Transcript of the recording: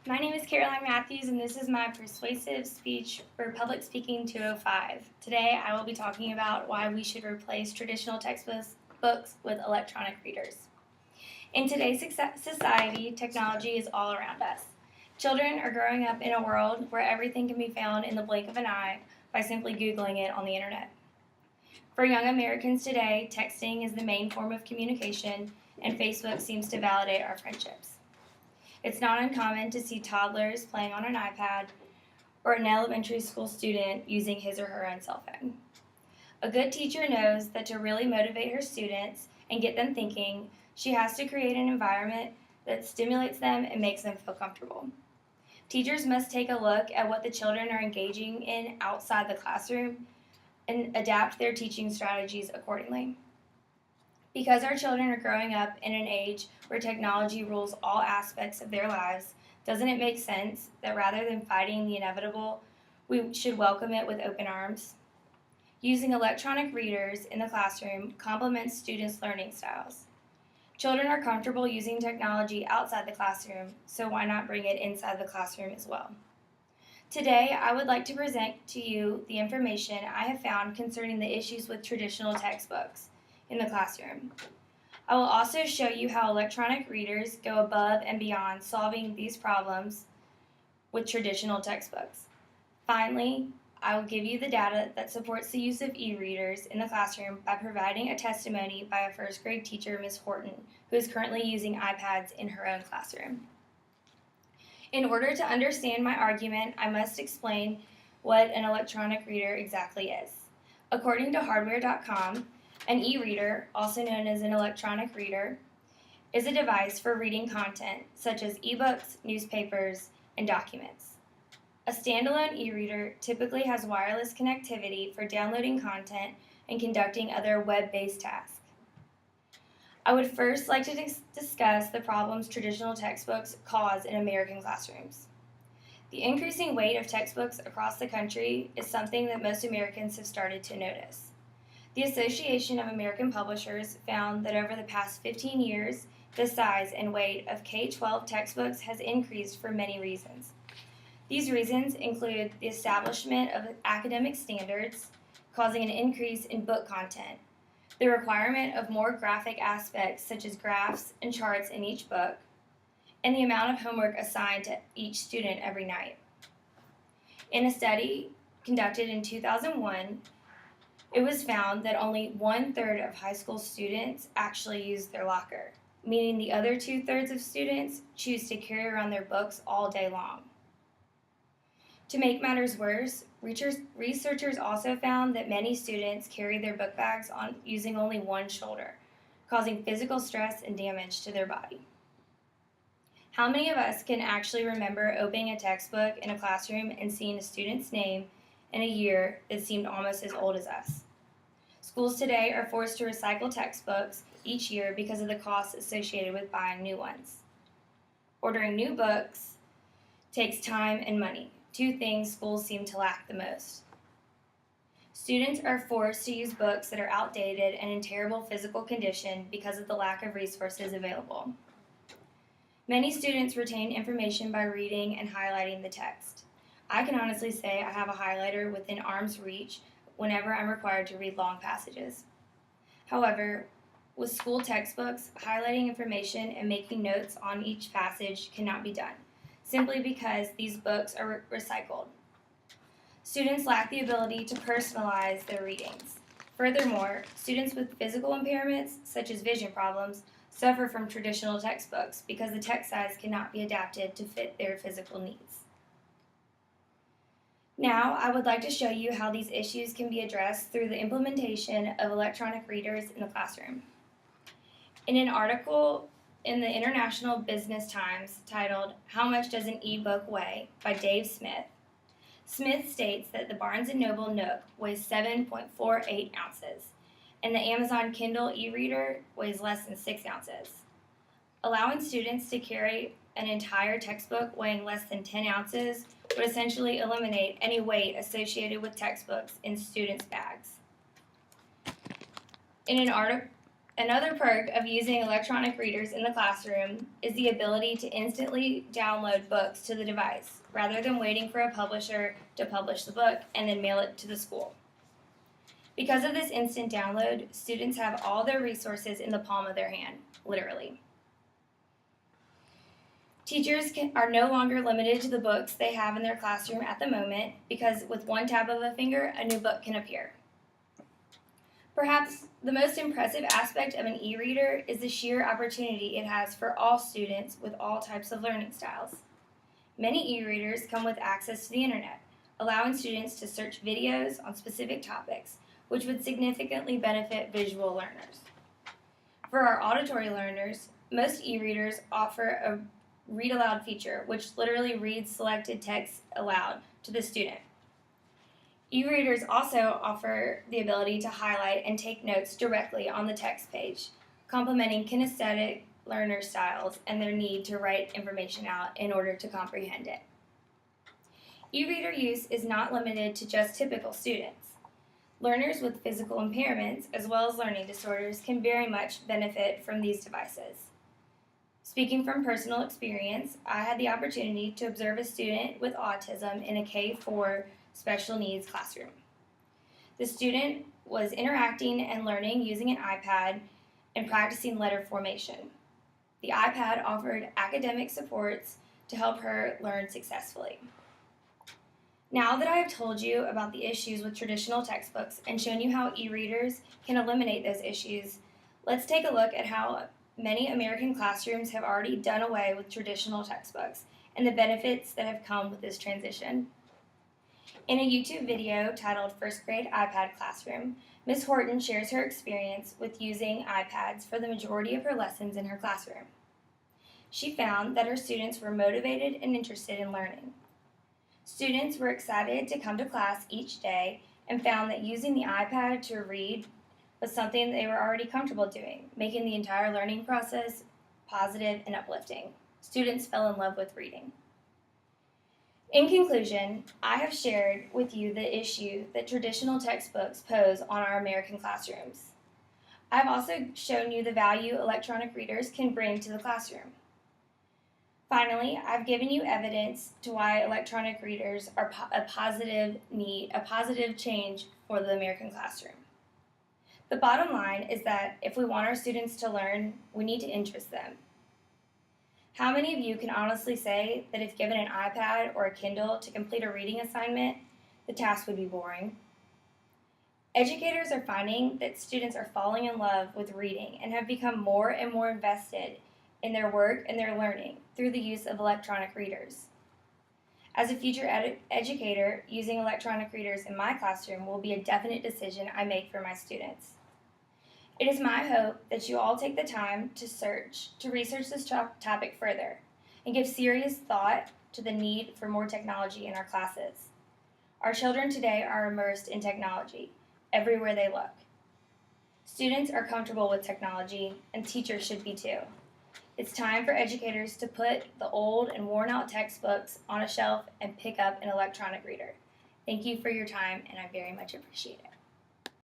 My name is Caroline Matthews, and this is my persuasive speech for Public Speaking 205. Today, I will be talking about why we should replace traditional textbooks with electronic readers. In today's society, technology is all around us. Children are growing up in a world where everything can be found in the blink of an eye by simply Googling it on the internet. For young Americans today, texting is the main form of communication, and Facebook seems to validate our friendships. It's not uncommon to see toddlers playing on an iPad or an elementary school student using his or her own cell phone. A good teacher knows that to really motivate her students and get them thinking, she has to create an environment that stimulates them and makes them feel comfortable. Teachers must take a look at what the children are engaging in outside the classroom and adapt their teaching strategies accordingly. Because our children are growing up in an age where technology rules all aspects of their lives, doesn't it make sense that rather than fighting the inevitable, we should welcome it with open arms? Using electronic readers in the classroom complements students' learning styles. Children are comfortable using technology outside the classroom, so why not bring it inside the classroom as well? Today, I would like to present to you the information I have found concerning the issues with traditional textbooks in the classroom. I will also show you how electronic readers go above and beyond solving these problems with traditional textbooks. Finally, I will give you the data that supports the use of e-readers in the classroom by providing a testimony by a first grade teacher, Ms. Horton, who is currently using iPads in her own classroom. In order to understand my argument, I must explain what an electronic reader exactly is. According to hardware.com, an e-reader, also known as an electronic reader, is a device for reading content such as ebooks, newspapers, and documents. A standalone e-reader typically has wireless connectivity for downloading content and conducting other web-based tasks. I would first like to discuss the problems traditional textbooks cause in American classrooms. The increasing weight of textbooks across the country is something that most Americans have started to notice. The Association of American Publishers found that over the past 15 years, the size and weight of K-12 textbooks has increased for many reasons. These reasons include the establishment of academic standards, causing an increase in book content, the requirement of more graphic aspects such as graphs and charts in each book, and the amount of homework assigned to each student every night. In a study conducted in 2001, it was found that only 1/3 of high school students actually use their locker, meaning the other 2/3 of students choose to carry around their books all day long. To make matters worse, researchers also found that many students carry their book bags on using only one shoulder, causing physical stress and damage to their body. How many of us can actually remember opening a textbook in a classroom and seeing a student's name in a year that seemed almost as old as us? Schools today are forced to recycle textbooks each year because of the costs associated with buying new ones. Ordering new books takes time and money, two things schools seem to lack the most. Students are forced to use books that are outdated and in terrible physical condition because of the lack of resources available. Many students retain information by reading and highlighting the text. I can honestly say I have a highlighter within arm's reach whenever I'm required to read long passages. However, with school textbooks, highlighting information and making notes on each passage cannot be done, simply because these books are recycled. Students lack the ability to personalize their readings. Furthermore, students with physical impairments, such as vision problems, suffer from traditional textbooks because the text size cannot be adapted to fit their physical needs. Now, I would like to show you how these issues can be addressed through the implementation of electronic readers in the classroom. In an article in the International Business Times titled, "How Much Does an E-Book Weigh?" by Dave Smith, Smith states that the Barnes & Noble Nook weighs 7.48 ounces, and the Amazon Kindle e-reader weighs less than 6 ounces. Allowing students to carry an entire textbook weighing less than 10 ounces would essentially eliminate any weight associated with textbooks in students' bags. In an Another perk of using electronic readers in the classroom is the ability to instantly download books to the device, rather than waiting for a publisher to publish the book and then mail it to the school. Because of this instant download, students have all their resources in the palm of their hand, literally. Teachers are no longer limited to the books they have in their classroom at the moment, because with one tap of a finger, a new book can appear. Perhaps the most impressive aspect of an e-reader is the sheer opportunity it has for all students with all types of learning styles. Many e-readers come with access to the internet, allowing students to search videos on specific topics, which would significantly benefit visual learners. For our auditory learners, most e-readers offer a read aloud feature, which literally reads selected text aloud to the student. E-readers also offer the ability to highlight and take notes directly on the text page, complementing kinesthetic learner styles and their need to write information out in order to comprehend it. E-reader use is not limited to just typical students. Learners with physical impairments as well as learning disorders can very much benefit from these devices. Speaking from personal experience, I had the opportunity to observe a student with autism in a K-4 special needs classroom. The student was interacting and learning using an iPad and practicing letter formation. The iPad offered academic supports to help her learn successfully. Now that I have told you about the issues with traditional textbooks and shown you how e-readers can eliminate those issues, let's take a look at how many American classrooms have already done away with traditional textbooks and the benefits that have come with this transition. In a YouTube video titled First Grade iPad Classroom, Ms. Horton shares her experience with using iPads for the majority of her lessons in her classroom. She found that her students were motivated and interested in learning. Students were excited to come to class each day and found that using the iPad to read was something they were already comfortable doing, making the entire learning process positive and uplifting. Students fell in love with reading. In conclusion, I have shared with you the issue that traditional textbooks pose on our American classrooms. I have also shown you the value electronic readers can bring to the classroom. Finally, I've given you evidence to why electronic readers are a positive change for the American classroom. The bottom line is that if we want our students to learn, we need to interest them. How many of you can honestly say that if given an iPad or a Kindle to complete a reading assignment, the task would be boring? Educators are finding that students are falling in love with reading and have become more and more invested in their work and their learning through the use of electronic readers. As a future educator, using electronic readers in my classroom will be a definite decision I make for my students. It is my hope that you all take the time to research this topic further and give serious thought to the need for more technology in our classes. Our children today are immersed in technology everywhere they look. Students are comfortable with technology, and teachers should be too. It's time for educators to put the old and worn-out textbooks on a shelf and pick up an electronic reader. Thank you for your time, and I very much appreciate it.